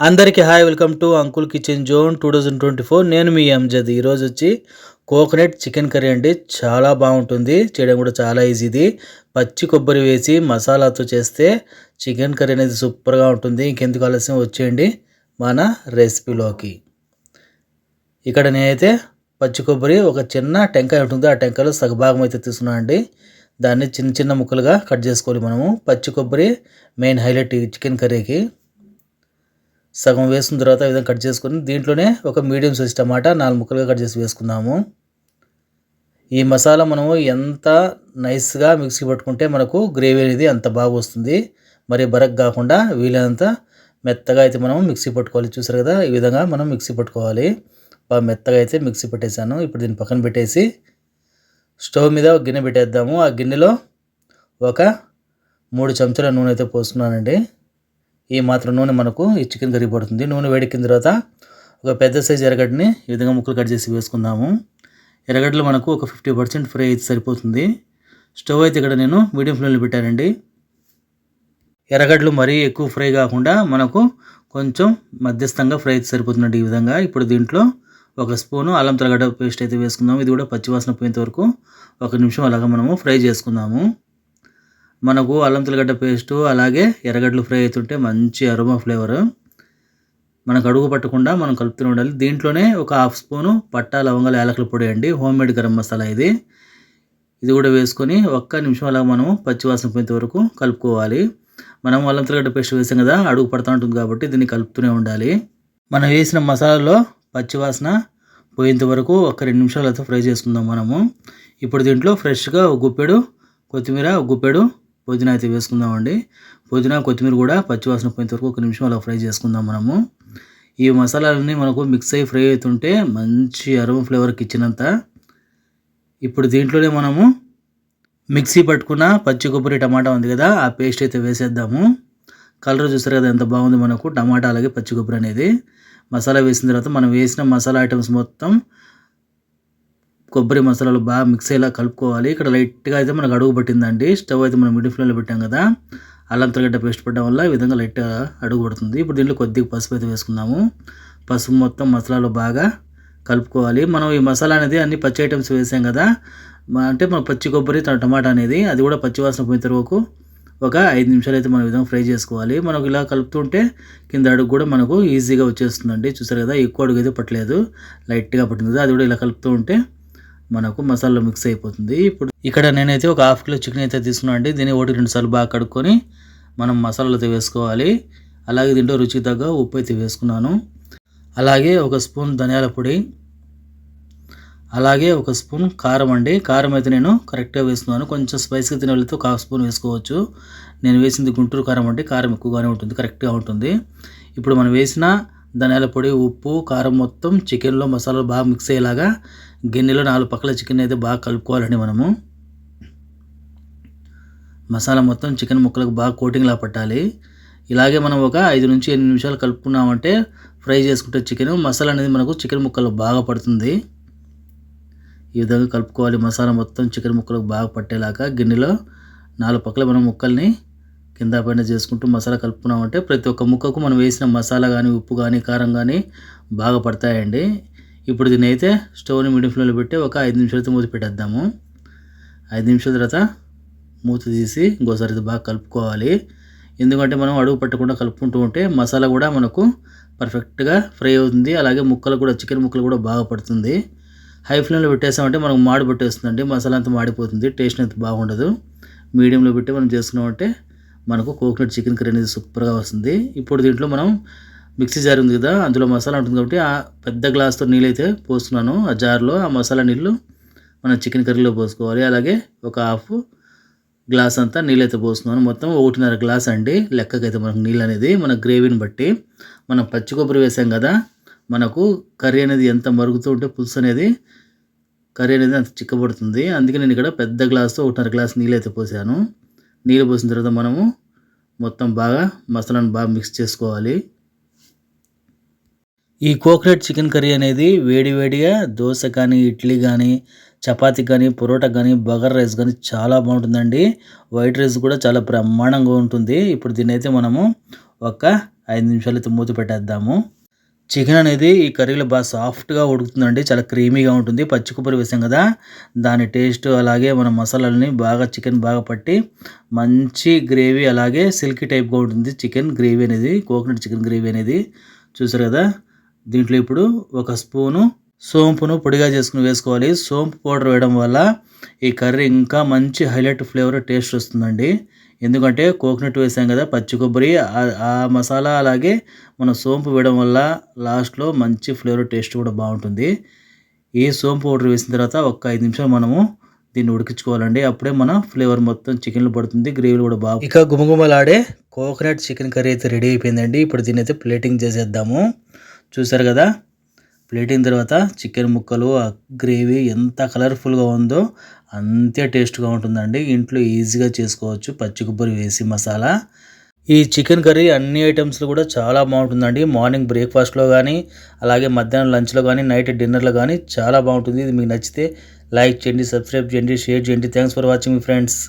అందరికీ hi, welcome to uncle kitchen zone 2024. నేను మీ అంజద్. ఈరోజు వచ్చి కోకోనట్ చికెన్ కర్రీ అండి. చాలా బాగుంటుంది, చేయడం కూడా చాలా ఈజీ. ఇది పచ్చి కొబ్బరి వేసి మసాలాతో చేస్తే చికెన్ కర్రీ అనేది సూపర్గా ఉంటుంది. ఇంకెందుకు ఆలస్యం, వచ్చేయండి మన రెసిపీలోకి. ఇక్కడ నేనైతే పచ్చి కొబ్బరి ఒక చిన్న టెంకాయ ఉంటుంది, ఆ టెంకాయలో సగభాగం అయితే తీసుకున్నాను అండి. దాన్ని చిన్న చిన్న ముక్కలుగా కట్ చేసుకోవాలి మనము. పచ్చి కొబ్బరి మెయిన్ హైలైట్ చికెన్ కర్రీకి. సగం వేసుకున్న తర్వాత ఈ విధంగా కట్ చేసుకొని దీంట్లోనే ఒక మీడియం సైజ్ టమాటా 4 ముక్కలుగా కట్ చేసి వేసుకుందాము. ఈ మసాలా మనము ఎంత నైస్గా మిక్సీ పట్టుకుంటే మనకు గ్రేవీ అనేది అంత బాగా వస్తుంది. మరి బరక్ కాకుండా వీలైనంత మెత్తగా అయితే మనం మిక్సీ పట్టుకోవాలి. చూసారు కదా, ఈ విధంగా మనం మిక్సీ పట్టుకోవాలి. బాగా మెత్తగా అయితే మిక్సీ పట్టేశాను. ఇప్పుడు దీన్ని పక్కన పెట్టేసి స్టవ్ మీద ఒక గిన్నె పెట్టేద్దాము. ఆ గిన్నెలో ఒక 3 చెంచాల నూనె అయితే పోస్తున్నానండి. ఈ మాత్రం నూనె మనకు ఈ చికెన్ కర్రీ పడుతుంది. నూనె వేడెక్కిన తర్వాత ఒక పెద్ద సైజు ఎర్రగడ్డని ఈ విధంగా ముక్కలు కట్ చేసి వేసుకుందాము. ఎర్రగడ్డలు మనకు ఒక 50% ఫ్రై అయితే సరిపోతుంది. స్టవ్ అయితే ఇక్కడ నేను మీడియం ఫ్లేమ్లో పెట్టానండి. ఎర్రగడ్డలు మరీ ఎక్కువ ఫ్రై కాకుండా మనకు కొంచెం మధ్యస్థంగా ఫ్రై అయితే సరిపోతుందండి. ఈ విధంగా ఇప్పుడు దీంట్లో ఒక స్పూను అల్లం తెల్లగడ్డ పేస్ట్ అయితే వేసుకుందాము. ఇది కూడా పచ్చివాసన పోయేంత వరకు 1 నిమిషం అలాగా మనము ఫ్రై చేసుకుందాము. మనకు అల్లం తెల్లగడ్డ పేస్టు అలాగే ఎర్రగడ్డలు ఫ్రై అవుతుంటే మంచి అరోమా ఫ్లేవర్ మనకు అడుగు పట్టకుండా మనం కలుపుతూనే ఉండాలి. దీంట్లోనే ఒక 1/2 స్పూను పట్టా లవంగాలు యాలకుల పొడి అండి, హోమ్మేడ్ గరం మసాలా ఇది. ఇది కూడా వేసుకొని 1 నిమిషం అలా మనం పచ్చివాసన పోయేంత వరకు కలుపుకోవాలి. మనం అల్లం తెల్లగడ్డ పేస్ట్ వేసాం కదా, అడుగు పడుతూ ఉంటుంది కాబట్టి దీన్ని కలుపుతూనే ఉండాలి. మనం వేసిన మసాలాలో పచ్చివాసన పోయేంత వరకు 1-2 నిమిషాలు అయితే ఫ్రై చేసుకుందాం మనము. ఇప్పుడు దీంట్లో ఫ్రెష్గా ఒక గుప్పెడు కొత్తిమీర, ఒక గుప్పెడు పుదీనా అయితే వేసుకుందామండి. పుదీనా కొత్తిమీర కూడా పచ్చివాసన పోయేంత వరకు 1 నిమిషం అలా ఫ్రై చేసుకుందాం మనము. ఈ మసాలాలన్నీ మనకు మిక్స్ అయ్యి ఫ్రై అవుతుంటే మంచి అరోమా ఫ్లేవర్కి ఇచ్చినంత. ఇప్పుడు దీంట్లోనే మనము మిక్సీ పట్టుకున్న పచ్చి కొబ్బరి టమాటా ఉంది కదా, ఆ పేస్ట్ అయితే వేసేద్దాము. కలర్ చూస్తారు కదా ఎంత బాగుంది మనకు, టమాటా అలాగే పచ్చి కొబ్బరి అనేది. మసాలా వేసిన తర్వాత మనం వేసిన మసాలా ఐటమ్స్ మొత్తం కొబ్బరి మసాలాలు బాగా మిక్స్ అయ్యేలా కలుపుకోవాలి. ఇక్కడ లైట్గా అయితే మనకు అడుగు పట్టిందండి. స్టవ్ అయితే మనం మిడిల్ ఫ్లేమ్లో పెట్టాం కదా, అల్లం తెల్లగడ్డ పేస్ట్ పడడం వల్ల ఈ విధంగా లైట్గా అడుగు పడుతుంది. ఇప్పుడు దీంట్లో కొద్దిగా పసుపు అయితే వేసుకుందాము. పసుపు మొత్తం మసాలాలో బాగా కలుపుకోవాలి. మనం ఈ మసాలా అనేది అన్ని పచ్చి ఐటమ్స్ వేసాం కదా, అంటే మన పచ్చి కొబ్బరి టమాటా అనేది అది కూడా పచ్చివాసన పోయిన తర్వాత ఒక 5 నిమిషాలు అయితే మనం ఈ విధంగా ఫ్రై చేసుకోవాలి. మనకు ఇలా కలుపుతుంటే కింద అడుగు కూడా మనకు ఈజీగా వచ్చేస్తుందండి. చూసారు కదా, ఎక్కువ అడుగు అయితే పట్టలేదు, లైట్గా పట్టింది. అది కూడా ఇలా కలుపుతూ ఉంటే మనకు మసాలా మిక్స్ అయిపోతుంది. ఇప్పుడు ఇక్కడ నేనైతే ఒక 1/2 కిలో చికెన్ అయితే తీసుకున్నాను అండి. దీన్ని 1-2 సార్లు బాగా కడుక్కొని మనం మసాలాలు అయితే వేసుకోవాలి. అలాగే దీంట్లో రుచికి తగ్గ ఉప్పు అయితే వేసుకున్నాను. అలాగే ఒక స్పూన్ ధనియాల పొడి, అలాగే ఒక స్పూన్ కారం అండి. కారం అయితే నేను కరెక్ట్గా వేసుకున్నాను. కొంచెం స్పైసీగా తినే వాళ్ళతో 1/2 స్పూన్ వేసుకోవచ్చు. నేను వేసింది గుంటూరు కారం అంటే కారం ఎక్కువగానే ఉంటుంది, కరెక్ట్గా ఉంటుంది. ఇప్పుడు మనం వేసిన ధనియాల పొడి, ఉప్పు, కారం మొత్తం చికెన్లో మసాలాలు బాగా మిక్స్ అయ్యేలాగా గిన్నెలో 4 పక్కల చికెన్ అయితే బాగా కలుపుకోవాలండి మనము. మసాలా మొత్తం చికెన్ ముక్కలకు బాగా కోటింగ్లా పట్టాలి. ఇలాగే మనం ఒక 5-8 నిమిషాలు కలుపుకున్నామంటే ఫ్రై చేసుకుంటే చికెన్ మసాలా అనేది మనకు చికెన్ ముక్కలు బాగా పడుతుంది. ఈ విధంగా కలుపుకోవాలి. మసాలా మొత్తం చికెన్ ముక్కలకు బాగా పట్టేలాగా గిన్నెలో 4 పక్కల మనం ముక్కల్ని కింద పైన చేసుకుంటూ మసాలా కలుపుకున్నామంటే ప్రతి ఒక్క ముక్కకు మనం వేసిన మసాలా కానీ, ఉప్పు కానీ, కారం కానీ బాగా పడతాయండి. ఇప్పుడు దీన్ని అయితే స్టవ్ని మీడియం ఫ్లేమ్లో పెట్టి ఒక 5 నిమిషాలు అయితే మూత పెట్టేద్దాము. 5 నిమిషాల తర్వాత మూత తీసి ఇంకోసారి అయితే బాగా కలుపుకోవాలి. ఎందుకంటే మనం అడుగు పట్టకుండా కలుపుకుంటూ ఉంటే మసాలా కూడా మనకు పర్ఫెక్ట్గా ఫ్రై అవుతుంది. అలాగే ముక్కలు కూడా, చికెన్ ముక్కలు కూడా బాగా పడుతుంది. హై ఫ్లేమ్లో పెట్టేసామంటే మనకు మాడి పట్టేస్తుందండి, మసాలా అంతా మాడిపోతుంది, టేస్ట్ అయితే బాగుండదు. మీడియంలో పెట్టి మనం చేసుకున్నామంటే మనకు కోకోనట్ చికెన్ కర్రీ అనేది సూపర్గా వస్తుంది. ఇప్పుడు దీంట్లో మనం మిక్సీ జార్ ఉంది కదా, అందులో మసాలా ఉంటుంది కాబట్టి ఆ పెద్ద గ్లాస్తో నీళ్ళు అయితే పోస్తున్నాను. ఆ జార్లో ఆ మసాలా నీళ్ళు మనం చికెన్ కర్రీలో పోసుకోవాలి. అలాగే ఒక 1/2 గ్లాస్ అంతా నీళ్ళు అయితే పోస్తున్నాను. మొత్తం 1.5 గ్లాస్ అండి లెక్కకైతే మనకు నీళ్ళు అనేది మన గ్రేవీని బట్టి. మనం పచ్చి కొబ్బరి వేసాం కదా, మనకు కర్రీ అనేది ఎంత మరుగుతూ ఉంటే పులుసు అనేది కర్రీ అనేది అంత చిక్కబడుతుంది. అందుకే నేను ఇక్కడ పెద్ద గ్లాస్తో 1.5 గ్లాస్ నీళ్ళు అయితే పోసాను. నీళ్ళు పోసిన తర్వాత మనము మొత్తం బాగా మసాలాను బాగా మిక్స్ చేసుకోవాలి. ఈ కోకోనట్ చికెన్ కర్రీ అనేది వేడివేడిగా దోశ కానీ, ఇడ్లీ కానీ, చపాతీ కానీ, పొరోటా కానీ, బగారా రైస్ కానీ చాలా బాగుంటుందండి. వైట్ రైస్ కూడా చాలా బ్రహ్మాండంగా ఉంటుంది. ఇప్పుడు దీన్ని అయితే మనము ఒక 5 నిమిషాలు అయితే మూత పెట్టేద్దాము. చికెన్ అనేది ఈ కర్రీలో బాగా సాఫ్ట్‌గా ఉడుకుతుందండి. చాలా క్రీమీగా ఉంటుంది. పచ్చి కొబ్బరి వేసాం కదా! దాని టేస్ట్ అలాగే మన మసాలాలని బాగా చికెన్ బాగా పట్టి మంచి గ్రేవీ అలాగే సిల్కీ టైప్‌గా ఉంటుంది చికెన్ గ్రేవీ అనేది. కోకోనట్ చికెన్ గ్రేవీ అనేది. చూసారు కదా! దీంట్లో ఇప్పుడు ఒక స్పూను సోంపును పొడిగా చేసుకొని వేసుకోవాలి. సోంపు పౌడర్ వేయడం వల్ల ఈ కర్రీ ఇంకా మంచి హైలైట్ ఫ్లేవర్ టేస్ట్ వస్తుందండి. ఎందుకంటే కోకోనట్ వేసాం కదా! పచ్చి కొబ్బరి ఆ మసాలా అలాగే మనం సోంపు వేయడం వల్ల లాస్ట్‌లో మంచి ఫ్లేవర్ టేస్ట్ కూడా బావుంటుంది. ఈ సోంపు పౌడర్ వేసిన తర్వాత ఒక 5 నిమిషాలు మనము దీన్ని ఉడికించుకోవాలండి. అప్పుడే మన ఫ్లేవర్ మొత్తం చికెన్‌లో పడుతుంది. గ్రేవీ కూడా ఇక గుమగుమలాడే కోకోనట్ చికెన్ కర్రీ అయితే రెడీ అయిపోయిందండి. ఇప్పుడు దీన్నైతే ప్లేటింగ్ చేసేద్దాము. చూసారు కదా! ప్లేటింగ్ తర్వాత చికెన్ ముక్కలు, ఆ గ్రేవీ ఎంత కలర్‌ఫుల్‌గా ఉందో అంతే టేస్ట్‌గా ఉంటుందండి. ఇంట్లో ఈజీగా చేసుకోవచ్చు పచ్చి కొబ్బరి వేసి మసాలా. ఈ చికెన్ కర్రీ అన్ని ఐటెమ్స్‌లో కూడా చాలా బావుంటుందండి. మార్నింగ్ బ్రేక్‌ఫాస్ట్‌లో గానీ, అలాగే మధ్యాహ్నం లంచ్‌లో గానీ, నైట్ డిన్నర్‌లో గానీ చాలా బావుంటుంది. ఇది మీకు నచ్చితే లైక్ చేయండి, సబ్స్క్రైబ్ చేయండి, షేర్ చేయండి. Thanks for watching me friends.